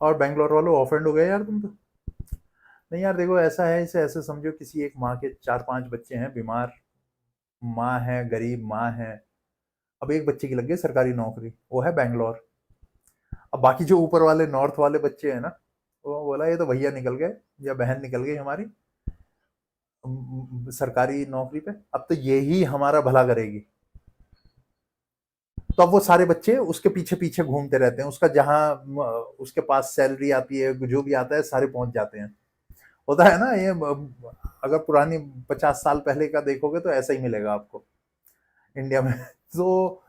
और बैंगलोर वालों ऑफेंड हो गए यार तुम तो। नहीं यार देखो, ऐसा है, इसे ऐसे समझो, किसी एक माँ के 4-5 बच्चे हैं, बीमार माँ है, गरीब माँ है। अब एक बच्चे की लग गई सरकारी नौकरी, वो है बैंगलोर। अब बाकी जो ऊपर वाले नॉर्थ वाले बच्चे हैं ना, वो बोला ये तो भैया निकल गए या बहन निकल गई हमारी सरकारी नौकरी पे, अब तो यही हमारा भला करेगी। तो अब वो सारे बच्चे उसके पीछे पीछे घूमते रहते हैं, उसका जहां उसके पास सैलरी आती है, जो भी आता है, सारे पहुंच जाते हैं। होता है ना ये, अगर पुरानी 50 साल पहले का देखोगे तो ऐसा ही मिलेगा आपको इंडिया में। तो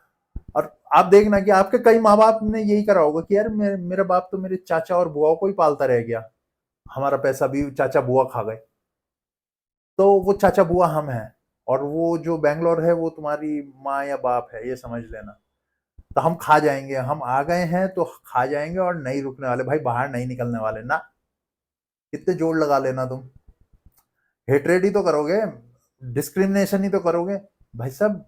और आप देखना कि आपके कई माँ बाप ने यही करा होगा कि यार मेरा बाप तो मेरे चाचा और बुआ को ही पालता रह गया, हमारा पैसा भी चाचा बुआ खा गए। तो वो चाचा बुआ हम हैं, और वो जो बैंगलोर है वो तुम्हारी माँ या बाप है, ये समझ लेना। तो हम खा जाएंगे, हम आ गए हैं तो खा जाएंगे, और नहीं रुकने वाले भाई, बाहर नहीं निकलने वाले ना। कितने जोड़ लगा लेना तुम, हेट्रेड ही तो करोगे, डिस्क्रिमिनेशन ही तो करोगे भाई साहब।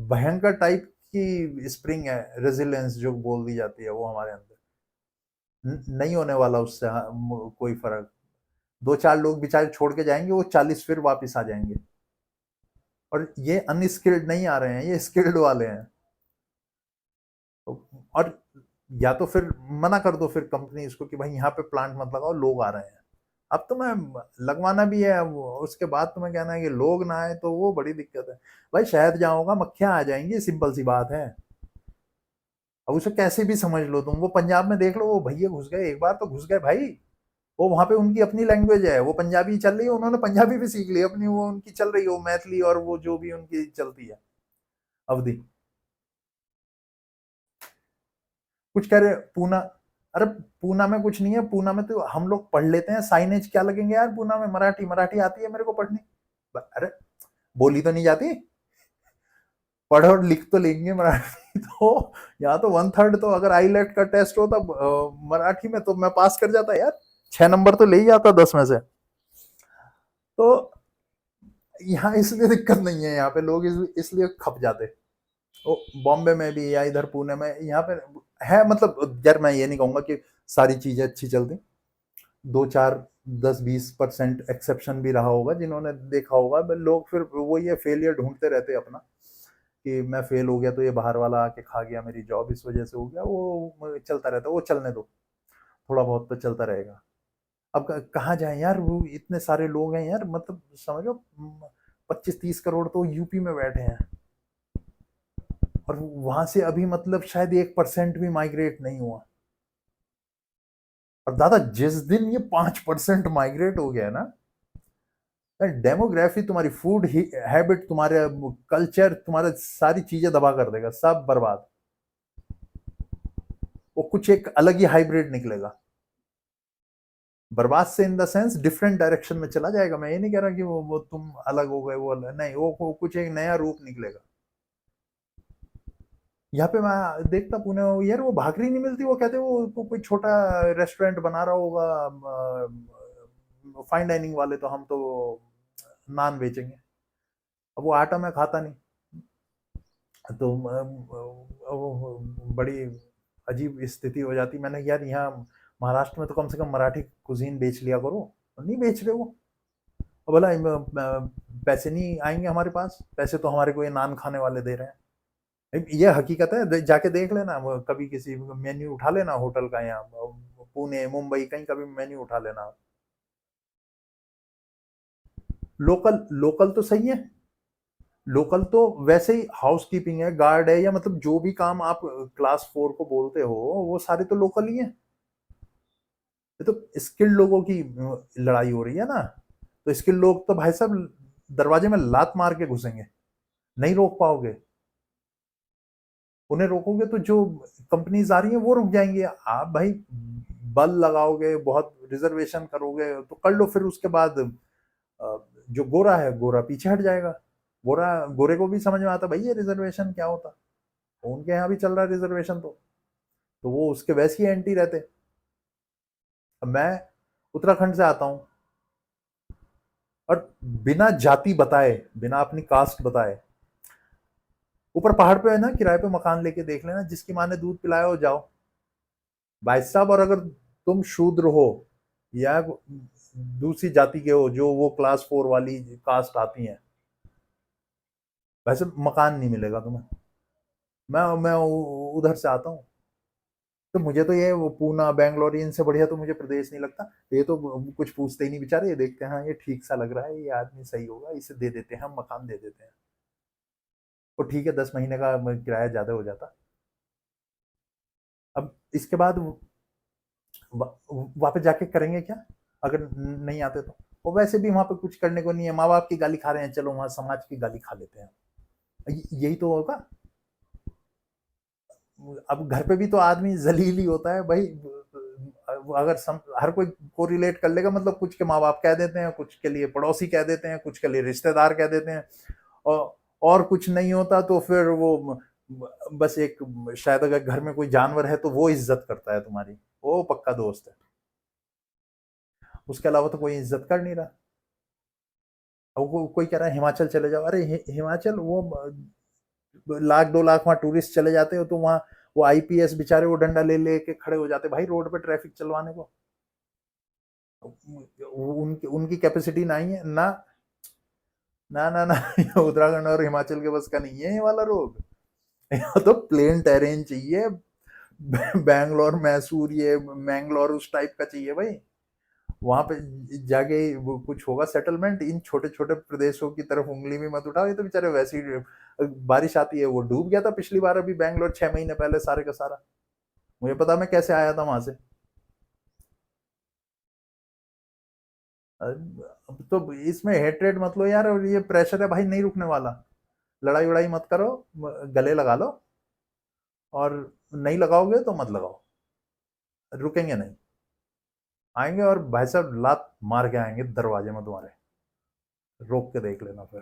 भयंकर टाइप की स्प्रिंग है, रेजिलियंस जो बोल दी जाती है, वो हमारे अंदर नहीं होने वाला उससे। कोई फर्क, दो चार लोग बेचारे छोड़ के जाएंगे, वो 40 फिर वापस आ जाएंगे। और ये अनस्किल्ड नहीं आ रहे हैं, ये स्किल्ड वाले हैं। और या तो फिर मना कर दो फिर कंपनी इसको कि भाई यहाँ पे प्लांट मत लगाओ, लोग आ रहे हैं। अब तो मैं लगवाना भी है, उसके बाद तुम्हें कहना है कि लोग ना आए, तो वो बड़ी दिक्कत है। भाई शहद जहाँ होगा मक्खियां आ जाएंगी, सिंपल सी बात है। अब उसे कैसे भी समझ लो तुम, वो पंजाब में देख लो, वो भैया घुस गए, एक बार तो घुस गए भाई। वो वहां पे उनकी अपनी लैंग्वेज है, वो पंजाबी चल रही है, उन्होंने पंजाबी भी सीख ली अपनी, वो उनकी चल रही है, वो मैथिली और वो जो भी उनकी चलती है, अवधि। कुछ कह रहे पूना, अरे पूना में कुछ नहीं है, पूना में तो हम लोग पढ़ लेते हैं, साइनेज क्या लगेंगे यार पूना में, मराठी मराठी आती है मेरे को पढ़नी। अरे बोली तो नहीं जाती, पढ़ और लिख तो लेंगे मराठी। तो यहाँ तो 1/3 तो, अगर आईलेट का टेस्ट होता मराठी में, तो मैं पास कर जाता यार, 6 नंबर तो ले ही जाता 10 में से। तो यहाँ इसलिए दिक्कत नहीं है, यहाँ पे लोग इसलिए खप जाते। ओ, बॉम्बे में भी या इधर पुणे में, यहाँ पे है, मतलब यार मैं ये नहीं कहूंगा कि सारी चीजें अच्छी चलती, दो चार 10-20% एक्सेप्शन भी रहा होगा जिन्होंने देखा होगा, लोग फिर वो ये फेलियर ढूंढते रहते अपना, कि मैं फेल हो गया तो ये बाहर वाला आके खा गया मेरी जॉब, इस वजह से हो गया, वो चलता रहता, वो चलने दो, थोड़ा बहुत तो चलता रहेगा। अब कहाँ जाए यार, वो इतने सारे लोग हैं यार, मतलब समझो 25-30 करोड़ तो यूपी में बैठे हैं, और वहां से अभी मतलब शायद 1% भी माइग्रेट नहीं हुआ। और दादा जिस दिन ये 5% माइग्रेट हो गया ना, डेमोग्राफी, तुम्हारी फूड हैबिट, तुम्हारे कल्चर, तुम्हारे सारी चीजें दबा कर देगा, सब बर्बाद। वो कुछ एक अलग ही हाइब्रिड निकलेगा, बर्बाद से in the sense different direction में चला जाएगा। मैं ये नहीं कह रहा कि वो तुम अलग हो गए, वो अलग नहीं, वो कुछ एक नया रूप निकलेगा। यहाँ पे मैं देखता पुणे में यार, वो भाकरी नहीं मिलती, वो कहते वो कोई छोटा रेस्टोरेंट बना रहा होगा, फाइन डाइनिंग वाले, तो हम तो नान बेचेंगे। अब वो आटा मैं खाता नहीं, तो बड़ी अजीब स्थिति हो जाती। मैंने यार यहाँ महाराष्ट्र में तो कम से कम मराठी कुजीन बेच लिया करो, नहीं बेच रहे वो। बोला पैसे नहीं आएंगे हमारे पास, पैसे तो हमारे को ये नान खाने वाले दे रहे हैं। ये हकीकत है, जाके देख लेना, कभी किसी मेन्यू उठा लेना होटल का, यहाँ पुणे मुंबई कहीं का भी मेन्यू उठा लेना। लोकल लोकल तो सही है, लोकल तो वैसे ही हाउस कीपिंग है, गार्ड है, या मतलब जो भी काम आप क्लास 4 को बोलते हो, वो सारे तो लोकल ही है। ये तो स्किल्ड लोगों की लड़ाई हो रही है ना। तो स्किल्ड लोग तो भाई साहब दरवाजे में लात मार के घुसेंगे, नहीं रोक पाओगे। उन्हें रोकोगे तो जो कंपनीज आ रही है वो रुक जाएंगी। आप भाई बल लगाओगे, बहुत रिजर्वेशन करोगे, तो कर लो, फिर उसके बाद जो गोरा है, गोरा पीछे हट जाएगा। गोरे को भी समझ में आता भाई ये रिजर्वेशन क्या होता, तो उनके यहाँ भी चल रहा है रिजर्वेशन, तो वो उसके वैसे ही एंटी रहते। अब मैं उत्तराखंड से आता हूँ, और बिना जाति बताए, बिना अपनी कास्ट बताए, ऊपर पहाड़ पे है ना, किराए पे मकान लेके देख लेना, जिसकी माँ ने दूध पिलाया हो जाओ भाई साहब। और अगर तुम शूद्र हो या दूसरी जाति के हो, जो वो क्लास 4 वाली कास्ट आती हैं, वैसे मकान नहीं मिलेगा तुम्हें। मैं उधर से आता हूँ, तो मुझे तो ये वो पूना बैंगलोर इनसे बढ़िया तो मुझे प्रदेश नहीं लगता। ये तो कुछ पूछते ही नहीं बेचारे, ये देखते हैं हाँ ये ठीक सा लग रहा है, ये आदमी सही होगा, इसे दे देते हैं, हम मकान दे देते हैं। वो ठीक है, 10 महीने का किराया ज्यादा हो जाता। अब इसके बाद वापस जाके करेंगे क्या, अगर नहीं आते तो। और वैसे भी वहां पे कुछ करने को नहीं है, माँ बाप की गाली खा रहे हैं, चलो वहां समाज की गाली खा लेते हैं। यही तो होगा। अब घर पे भी तो आदमी जलील ही होता है भाई। अगर हर कोई को रिलेट कर लेगा, मतलब कुछ के माँ बाप कह देते हैं, कुछ के लिए पड़ोसी कह देते हैं, कुछ के लिए रिश्तेदार कह देते हैं, और और कुछ नहीं होता तो फिर वो बस एक, शायद अगर घर में कोई जानवर है तो वो इज्जत करता है तुम्हारी, वो पक्का दोस्त है। उसके अलावा तो कोई इज्जत कर नहीं रहा। अब कोई कह रहा है हिमाचल चले जाओ, अरे हिमाचल वो 1 लाख 2 लाख वहां टूरिस्ट चले जाते हो, तो वहां वो आईपीएस बेचारे वो डंडा ले लेके खड़े हो जाते भाई रोड पे ट्रैफिक चलवाने को। उनकी उनकी कैपेसिटी नहीं है ना। ना ना ना उत्तराखंड और हिमाचल के बस का नहीं है ये वाला रोग। यहाँ तो प्लेन टेरेन चाहिए, बैंगलोर मैसूर ये मैंगलोर उस टाइप का चाहिए भाई। वहां पे जाके वो कुछ होगा सेटलमेंट। इन छोटे छोटे प्रदेशों की तरफ उंगली भी मत उठाओ, ये तो बेचारे वैसे ही बारिश आती है, वो डूब गया था पिछली बार अभी बैंगलोर 6 महीने पहले सारे का सारा। मुझे पता मैं कैसे आया था वहां से। अब तो इसमें हेट्रेड मत लो यार, और ये प्रेशर है भाई नहीं रुकने वाला। लड़ाई वड़ाई मत करो, गले लगा लो, और नहीं लगाओगे तो मत लगाओ, रुकेंगे नहीं। आएंगे और भाई साहब लात मार के आएंगे दरवाजे में तुम्हारे, रोक के देख लेना फिर।